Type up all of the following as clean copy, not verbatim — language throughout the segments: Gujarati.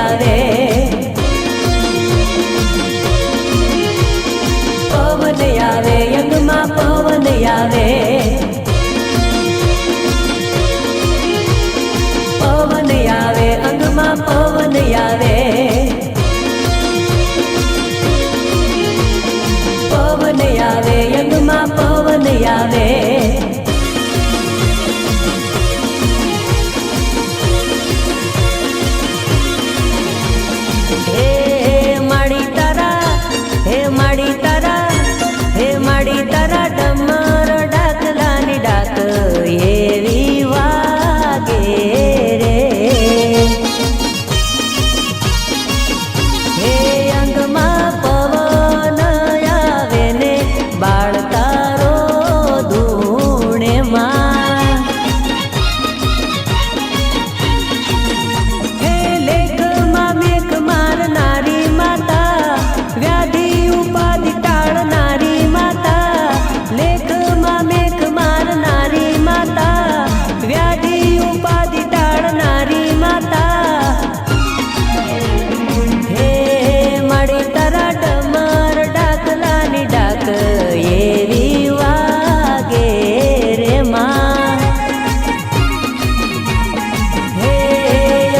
આવે, પવન આવે અંગમાં પવન આવે, પવન આવે અંગમાં પવન આવે, પવન આવે અંગમાં પવન આવે. માડી તારા ડમર ડાકલાની ડાક એવી વાગે રે, હે અંગમાં પવન આવે ને બાળ તારો ધૂણે માં, હે લેખમાં મેઘ મારનારી માતા, વ્યાધિ ઉપાધિ ટાળનારી માતા, લેખમાં મેઘ મારનારી માતા, વ્યાધિ ઉપાધિ ટાળનારી માતા. હે માડી તારા ડમર ડાકલાની ડાક એવી વાગે રે માં, હે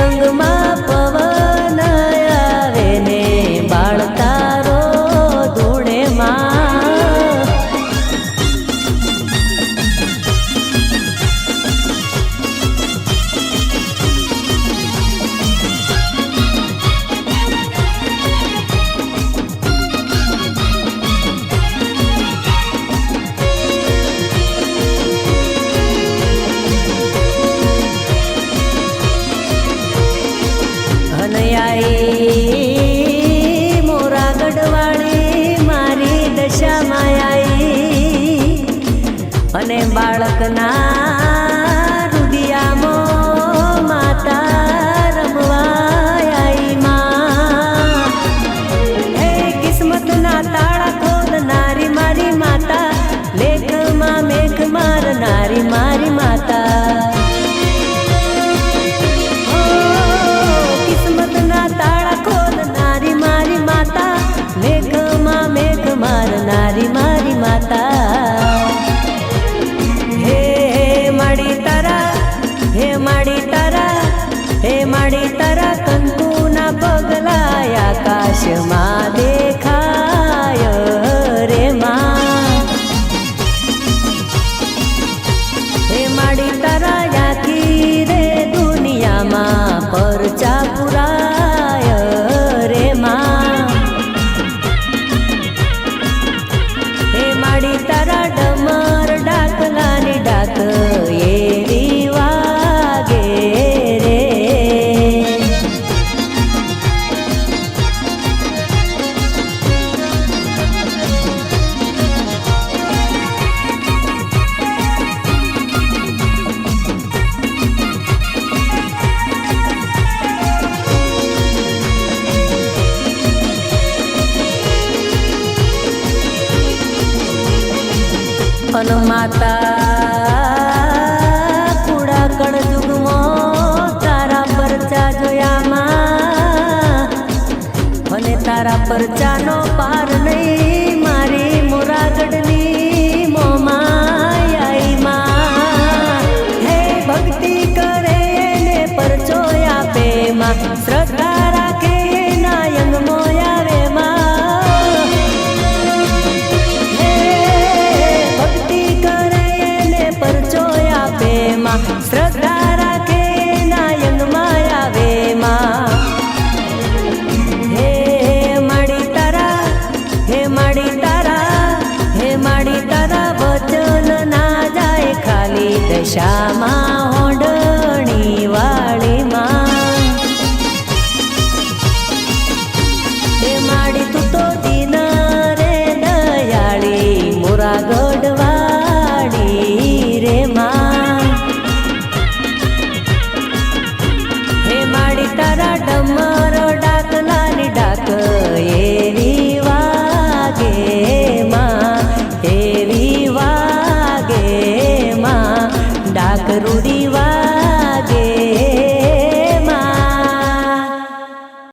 અંગમાં પવન આવે ને બાળ તારો ધૂણે માં. હનયાઈ મોરા ગઢવાળી મારી દશામાં આવી, અને બાળકના રુદિયામાં માતા રમવા આવી માં, હે કિસ્મતના તાળા ખોલનારી મારી માતા, લેખમાં મેઘ મારનારી મારી માતા, લેખમાં મેઘ મારનારી મારી માતા. હે માડી તારા, હે માડી તારા, હે માડી તારા કંકુના પગલા આકાશમાં દેખાય રે માં, હે માડી તારા આખી રે દુનિયામાં પરચા પુરાય રે માં, માડી તારા ડમર ડાકલાની ડાક એવી વાગે રે. અન માતા કુડા કળ જુગમાં તારા પરચા જોયામાં, અને તારા પરચાનો પાર નહીં